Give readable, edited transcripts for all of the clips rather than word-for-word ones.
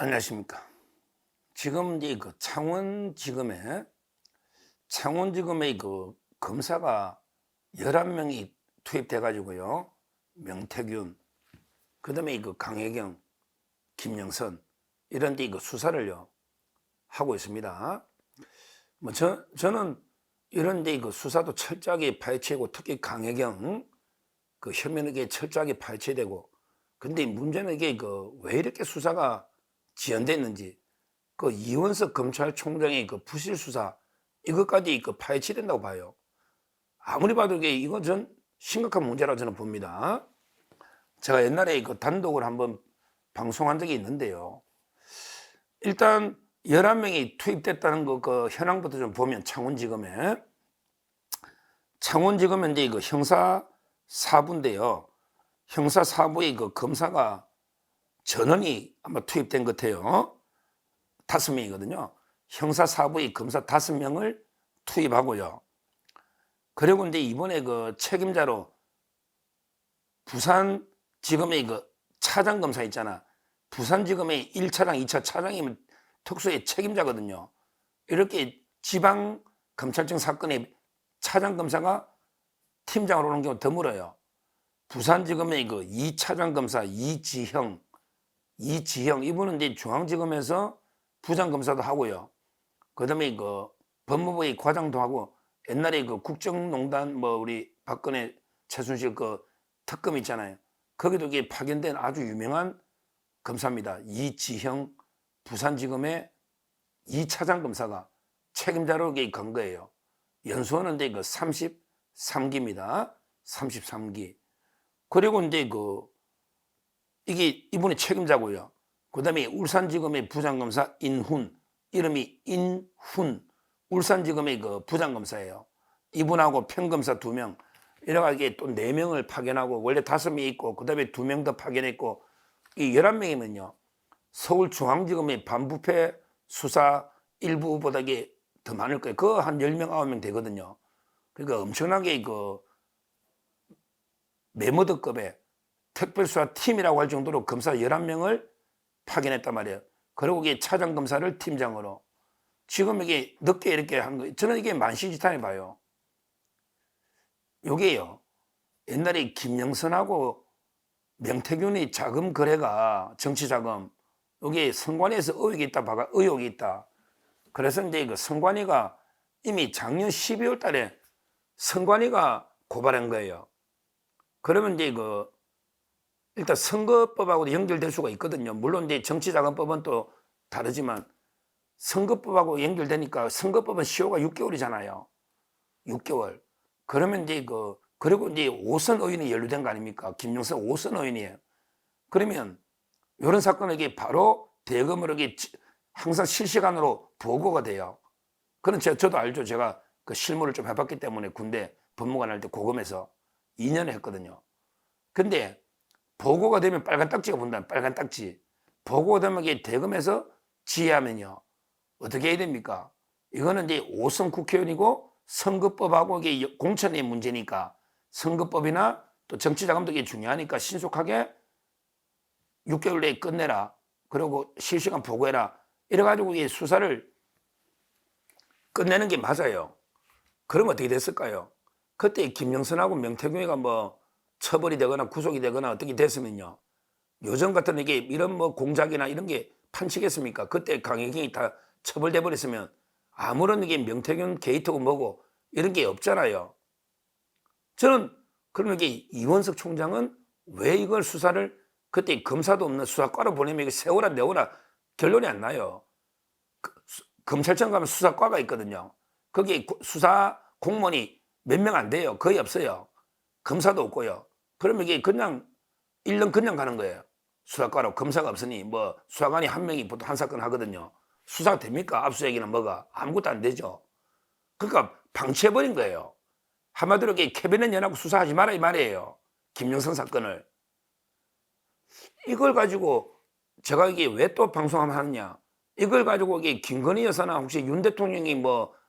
안녕하십니까. 지금 이제 창원지검에 검사가 11명이 투입돼 가지고요. 명태균, 그다음에 강혜경, 김영선 이런 데 수사를요 하고 있습니다. 저는 이런 데 수사도 철저하게 파헤치고, 특히 강혜경 혐의는 철저하게 파헤쳐야 되고, 근데 문제는 왜 이렇게 수사가 지연됐는지, 이원석 검찰총장의 부실 수사, 이것까지 파헤쳐야 된다고 봐요. 아무리 봐도 이건 전 심각한 문제라고 저는 봅니다. 제가 옛날에 단독을 한번 방송한 적이 있는데요. 일단 11명이 투입됐다는 현황부터 좀 보면, 창원지검에 이제 형사 4부인데요. 형사 4부의 검사가 전원이 아마 투입된 것 같아요. 5명이거든요. 형사 4부의 검사 5명을 투입하고요. 그리고 이제 이번에 책임자로 부산지검의 차장검사 있잖아. 부산지검의 1차장, 2차 차장이면 특수의 책임자거든요. 이렇게 지방검찰청 사건의 차장검사가 팀장으로 오는 경우 드물어요. 부산지검의 2차장 검사 이지형, 이분은 이제 중앙지검에서 부장검사도 하고요. 그 다음에 법무부의 과장도 하고, 옛날에 국정농단 우리 박근혜 최순실 특검 있잖아요. 거기도 파견된 아주 유명한 검사입니다. 이지형 부산지검의 2차장 검사가 책임자로 간 거예요. 연수원은 이제 33기입니다. 33기. 그리고 이제 이분이 책임자고요. 그 다음에 울산지검의 부장검사 인훈, 이름이 인훈, 울산지검의 부장검사예요. 이분하고 평검사 2명, 이래가지고 또 4명을 파견하고, 원래 5명이 있고, 그 다음에 2명 더 파견했고, 이 11명이면요. 서울중앙지검의 반부패 수사 일부보다 더 많을 거예요. 한 10명, 9명 되거든요. 그러니까 엄청나게 메모드급의 특별수사팀이라고 할 정도로 검사 11명을 파견했단 말이에요. 그리고 차장검사를 팀장으로. 지금 늦게 이렇게 한 거예요. 저는 이게 만시지탄이 봐요. 요게요, 옛날에 김영선하고 명태균의 자금 거래가, 정치자금, 여기에 선관위에서 의혹이 있다. 그래서 이제 선관위가 이미 작년 12월 달에 선관위가 고발한 거예요. 그러면 이제 일단 선거법하고도 연결될 수가 있거든요. 물론 이제 정치자금법은 또 다르지만, 선거법하고 연결되니까, 선거법은 시효가 6개월이잖아요. 6개월. 그러면 이제 그리고 이제 5선 의원이 연루된 거 아닙니까? 김영선 5선 의원이에요. 그러면 이런 사건에게 바로 대검으로 항상 실시간으로 보고가 돼요. 그런 저도 알죠. 제가 실무를 좀 해봤기 때문에 군대 법무관 할 때 고검에서 2년을 했거든요. 근데 보고가 되면 빨간 딱지가 본다. 빨간 딱지. 보고가 되면 대검에서 지휘하면요, 어떻게 해야 됩니까? 이거는 이제 5선 국회의원이고 선거법하고 공천의 문제니까, 선거법이나 또 정치자금도 중요하니까 신속하게 6개월 내에 끝내라. 그리고 실시간 보고해라. 이래가지고 수사를 끝내는 게 맞아요. 그럼 어떻게 됐을까요? 그때 김영선하고 명태균이가 처벌이 되거나 구속이 되거나 어떻게 됐으면요, 요즘 같은 이런 공작이나 이런 게 판치겠습니까? 그때 강혜경이 다 처벌돼 버렸으면 아무런 명태균 게이트고 뭐고 이런 게 없잖아요. 저는 그러면 이원석 총장은 왜 이걸 수사를, 그때 검사도 없는 수사과로 보내면 세워라 내워라 결론이 안 나요. 검찰청 가면 수사과가 있거든요. 거기 수사 공무원이 몇 명 안 돼요. 거의 없어요. 검사도 없고요. 그러면 그냥 1년 그냥 가는 거예요. 수사과로. 검사가 없으니 수사관이 1명이 보통 한 사건 하거든요. 수사가 됩니까? 압수수색이나 뭐가 아무것도 안 되죠. 그러니까 방치해버린 거예요. 한마디로 캐비넷 연하고 수사하지 마라 이 말이에요. 김영선 사건을. 이걸 가지고 제가 왜 또 방송하면 하느냐, 이걸 가지고 김건희 여사나 혹시 윤 대통령이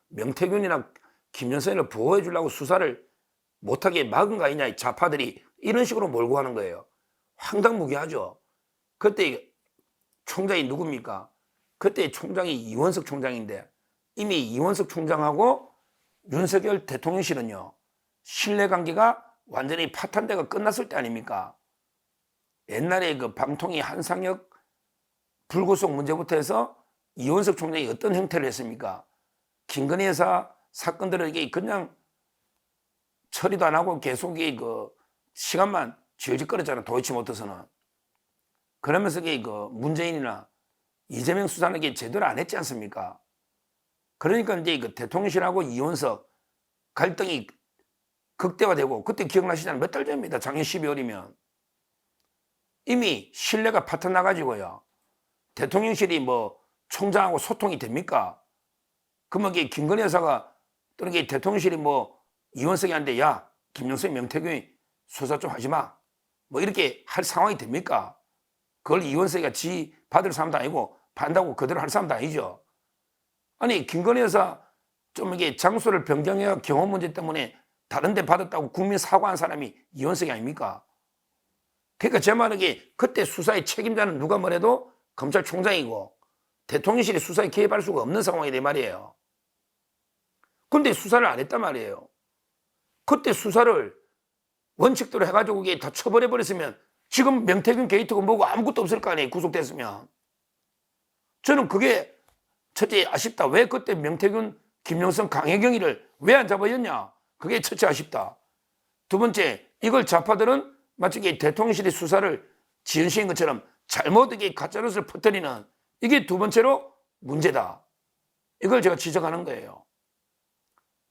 명태균이나 김영선을 보호해 주려고 수사를 못하게 막은 거 아니냐, 좌파들이 이런 식으로 몰고 가는 거예요. 황당무계하죠. 그때 총장이 누굽니까? 그때 총장이 이원석 총장인데 이미 이원석 총장하고 윤석열 대통령실은요 신뢰관계가 완전히 파탄되고 끝났을 때 아닙니까? 옛날에 그 방통위 한상혁 불구속 문제부터 해서 이원석 총장이 어떤 행태를 했습니까? 김건희 여사 사건들을 이게 그냥 처리도 안 하고 계속 그 시간만 질질거렸잖아. 도이치모터스는. 그러면서 그 문재인이나 이재명 수사는 이게 제대로 안 했지 않습니까? 그러니까 이제 그 대통령실하고 이원석 갈등이 극대화되고 그때 기억나시잖아요. 몇 달 전입니다. 작년 12월이면. 이미 신뢰가 파탄 나가지고요. 대통령실이 뭐 총장하고 소통이 됩니까? 그러면 이게 김건희 여사가 또는 이게 대통령실이 뭐 이원석이한테 야 김영선 명태균이 수사 좀 하지 마. 뭐 이렇게 할 상황이 됩니까? 그걸 이원석이가 지 받을 사람도 아니고 받는다고 그대로 할 사람도 아니죠. 아니 김건희 여사 좀 이게 장소를 변경해야 경험 문제 때문에 다른 데 받았다고 국민 사과한 사람이 이원석이 아닙니까? 그러니까 제 말은 이게 그때 수사의 책임자는 누가 뭐래도 검찰총장이고 대통령실이 수사에 개입할 수가 없는 상황이란 말이에요. 근데 수사를 안 했단 말이에요. 그때 수사를 원칙대로 해가지고 이게 다 처벌해버렸으면 지금 명태균 게이트고 뭐고 아무것도 없을 거 아니에요. 구속됐으면. 저는 그게 첫째 아쉽다. 왜 그때 명태균, 김영선, 강혜경이를 왜 안 잡아줬냐? 그게 첫째 아쉽다. 두 번째, 이걸 좌파들은 마치 대통령실이 수사를 지연시킨 것처럼 잘못하게 가짜뉴스를 퍼뜨리는 이게 두 번째로 문제다. 이걸 제가 지적하는 거예요.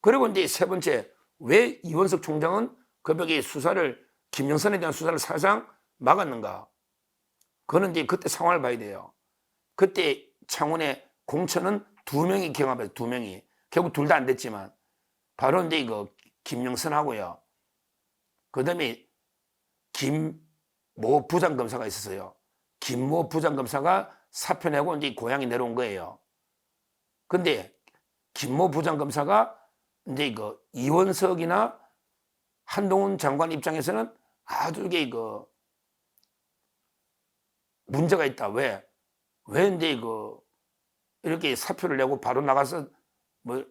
그리고 이제 세 번째, 왜 이원석 총장은 그 벽에 수사를, 김영선에 대한 수사를 사실상 막았는가? 그거는 이제 그때 상황을 봐야 돼요. 그때 창원의 공천은 2명이 경합해서 2명이. 결국 둘 다 안 됐지만. 바로 이제 이거 김영선하고요. 그 다음에 김모 부장검사가 있었어요. 김모 부장검사가 사표 내고 이제 고향에 내려온 거예요. 근데 김모 부장검사가 이제 이거 이원석이나 한동훈 장관 입장에서는 아주 이게 문제가 있다. 왜 이제 이렇게 사표를 내고 바로 나가서 뭐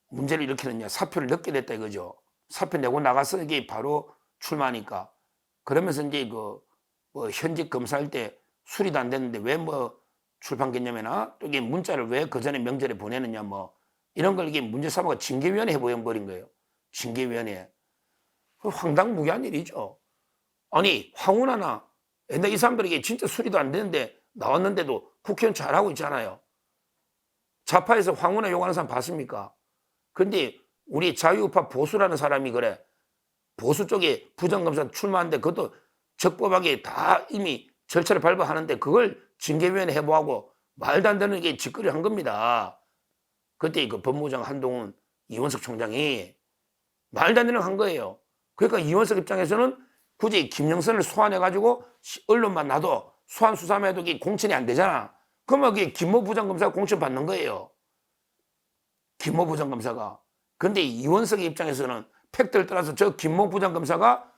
문제를 일으키느냐. 사표를 늦게 냈다 이거죠. 사표 내고 나가서 이게 바로 출마하니까. 그러면서 이제 뭐 현직 검사할 때 수리도 안 됐는데 왜 뭐 출판겠냐면아 또 이게 문자를 왜 그 전에 명절에 보내느냐 뭐 이런 걸 이게 문제 삼아가 징계위원회 해버린 거예요. 징계위원회. 황당무계한 일이죠. 아니 황운하나 옛날 이 사람들이 이게 진짜 수리도 안 되는데 나왔는데도 국회의원 잘하고 있잖아요. 좌파에서 황운하 욕하는 사람 봤습니까? 근데 우리 자유우파 보수라는 사람이 그래. 보수 쪽에 부장검사 출마하는데 그것도 적법하게 다 이미 절차를 밟아하는데 그걸 징계위원회 해보하고 말도 안 되는 게 짓거리 한 겁니다. 그때 그 법무부장 한동훈, 이원석 총장이 말도 안 되는 거 한 거예요. 그러니까 이원석 입장에서는 굳이 김영선을 소환해가지고 언론만 놔도 소환 수사만 해도 공천이 안 되잖아. 그러면 그게 김모 부장검사가 공천 받는 거예요. 김모 부장검사가. 근데 이원석의 입장에서는 팩트를 떠나서 저 김모 부장검사가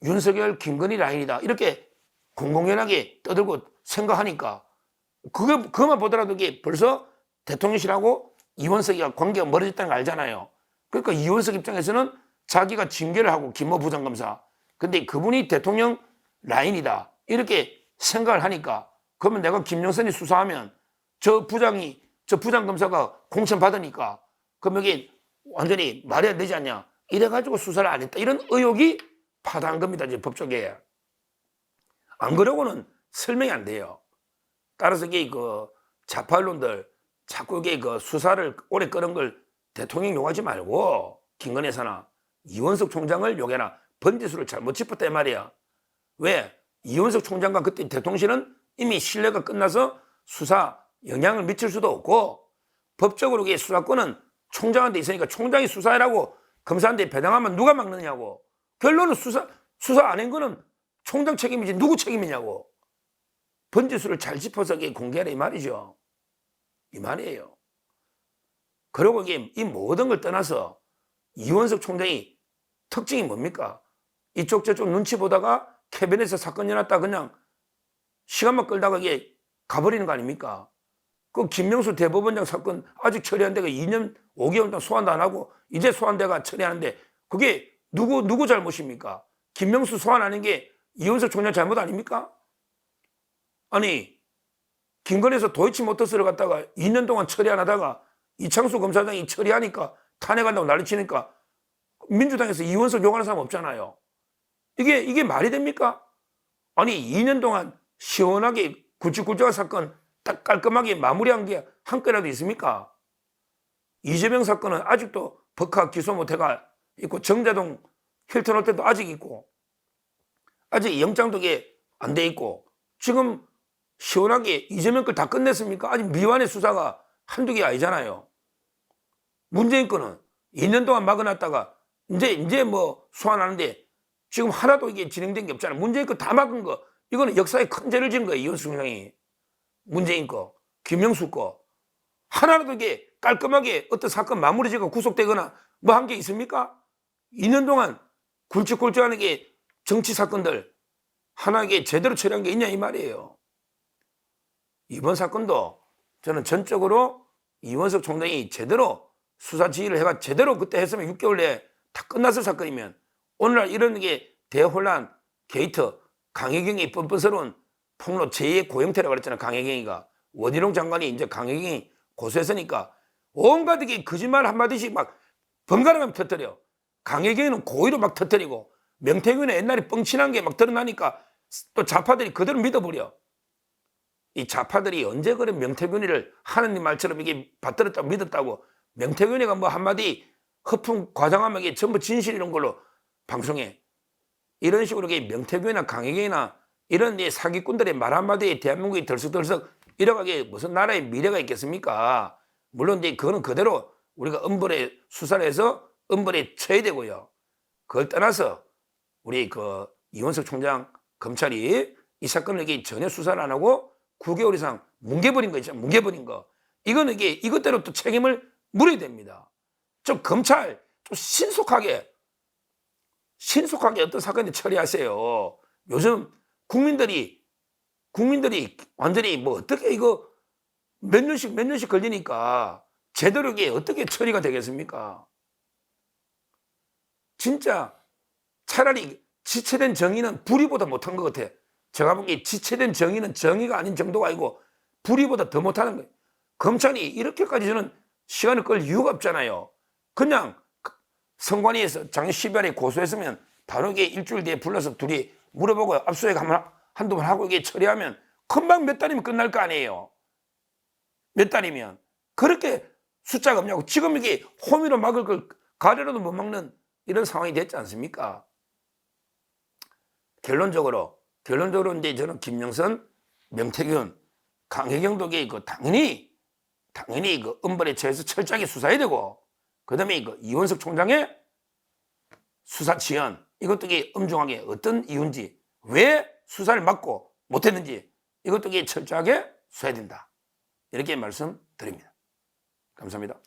윤석열, 김건희 라인이다. 이렇게 공공연하게 떠들고 생각하니까 그것만 보더라도 이게 벌써 대통령실하고 이원석이가 관계가 멀어졌다는 걸 알잖아요. 그러니까 이원석 입장에서는 자기가 징계를 하고 김모 부장검사. 근데 그분이 대통령 라인이다. 이렇게 생각을 하니까 그러면 내가 김영선이 수사하면 저 부장검사가 공천 받으니까 그럼 이게 완전히 말이 안 되지 않냐. 이래가지고 수사를 안 했다. 이런 의혹이 파다한 겁니다. 이제 법조계에. 안 그러고는 설명이 안 돼요. 따라서 이게 좌파 언론들 자꾸 이게 수사를 오래 끄는 걸 대통령 욕하지 말고 김건희 여사나 이원석 총장을 욕해라. 번지수를 잘못 짚었다 이 말이야. 왜? 이원석 총장과 그때 대통령실은 이미 신뢰가 끝나서 수사 영향을 미칠 수도 없고 법적으로 이게 수사권은 총장한테 있으니까 총장이 수사해라고 검사한테 배당하면 누가 막느냐고. 결론은 수사 안 한 거는 총장 책임이지 누구 책임이냐고. 번지수를 잘 짚어서 이게 공개하라 이 말이죠. 이 말이에요. 그리고 이게 이 모든 걸 떠나서 이원석 총장이 특징이 뭡니까? 이쪽 저쪽 눈치 보다가 캐비넷에서 사건 일어났다 그냥 시간만 끌다가 이게 가버리는 거 아닙니까? 그 김명수 대법원장 사건 아직 처리한 데가 2년 5개월 동안 소환도 안 하고 이제 소환대가 처리하는데 그게 누구 잘못입니까? 김명수 소환하는 게 이원석 총장 잘못 아닙니까? 아니 김건희에서 도이치모터스를 갖다가 2년 동안 처리 안 하다가 이창수 검사장이 처리하니까 탄핵한다고 난리치니까 민주당에서 이원석 욕하는 사람 없잖아요. 이게 말이 됩니까? 아니 2년 동안 시원하게 굵직굵직한 사건 딱 깔끔하게 마무리한 게 한 건이라도 있습니까? 이재명 사건은 아직도 법학 기소 못해가 있고 정자동 힐튼 호텔도 아직 있고 아직 영장도 안 돼 있고 지금 시원하게 이재명 걸 다 끝냈습니까? 아직 미완의 수사가 한두 개 아니잖아요. 문재인 거는 2년 동안 막아놨다가 이제 뭐 소환하는데 지금 하나도 이게 진행된 게 없잖아요. 문재인 거 다 막은 거 이거는 역사에 큰 죄를 지은 거예요. 이원석 총장이. 문재인 거, 김명수 거 하나라도 이게 깔끔하게 어떤 사건 마무리 지고 구속되거나 뭐 한 게 있습니까? 2년 동안 굵직굵직하는 게 정치 사건들 하나 이게 제대로 처리한 게 있냐 이 말이에요. 이번 사건도 저는 전적으로 이원석 총장이 제대로 수사 지휘를 해가 제대로 그때 했으면 6개월 내에 다 끝났을 사건이면 오늘날 이런 게 대혼란 게이트 강혜경이 뻔뻔스러운 폭로 제2의 고영태라고 그랬잖아요. 강혜경이가 원희룡 장관이 이제 강혜경이 고소했으니까 온갖 게 거짓말 한마디씩 막 번갈아가며 터뜨려. 강혜경이는 고의로 막 터뜨리고 명태균은 옛날에 뻥친한 게 막 드러나니까 또 좌파들이 그대로 믿어버려. 이 좌파들이 언제 그래 명태균이를 하느님 말처럼 이게 받들었다고 믿었다고 명태균이가 뭐 한마디 허풍 과장하면 이게 전부 진실 이런 걸로 방송해. 이런 식으로 명태균이나 강혜경이나 이런 사기꾼들의 말 한마디에 대한민국이 덜썩덜썩 이래가게 무슨 나라의 미래가 있겠습니까? 물론 그거는 그대로 우리가 엄벌에 수사를 해서 엄벌에 쳐야 되고요. 그걸 떠나서 우리 이원석 총장 검찰이 이 사건을 전혀 수사를 안 하고 9개월 이상 뭉개버린 거 있잖아요. 뭉개버린 거. 이거는 이것대로 또 책임을 물어야 됩니다. 좀 검찰 좀 신속하게 어떤 사건을 처리하세요. 요즘 국민들이 완전히 뭐 어떻게 이거 몇 년씩 걸리니까 제대로 이게 어떻게 처리가 되겠습니까? 진짜 차라리 지체된 정의는 불의보다 못한 것 같아. 제가 보기에 지체된 정의는 정의가 아닌 정도가 아니고 불의보다 더 못하는 거예요. 검찰이 이렇게까지 저는 시간을 끌 이유가 없잖아요. 그냥 선관위에서 작년 12월에 고소했으면 바로 이게 일주일 뒤에 불러서 둘이 물어보고 압수수색 한두 번 하고 이게 처리하면 금방 몇 달이면 끝날 거 아니에요. 몇 달이면. 그렇게 숫자가 없냐고. 지금 이게 호미로 막을 걸 가래로도 못 막는 이런 상황이 됐지 않습니까? 결론적으로 이제 저는 김영선, 명태균, 강혜경도 당연히 엄벌에 처해서 철저하게 수사해야 되고, 그 다음에 이원석 총장의 수사 지연, 이것도 엄중하게 어떤 이유인지, 왜 수사를 막고 못했는지, 이것도 철저하게 수사해야 된다. 이렇게 말씀드립니다. 감사합니다.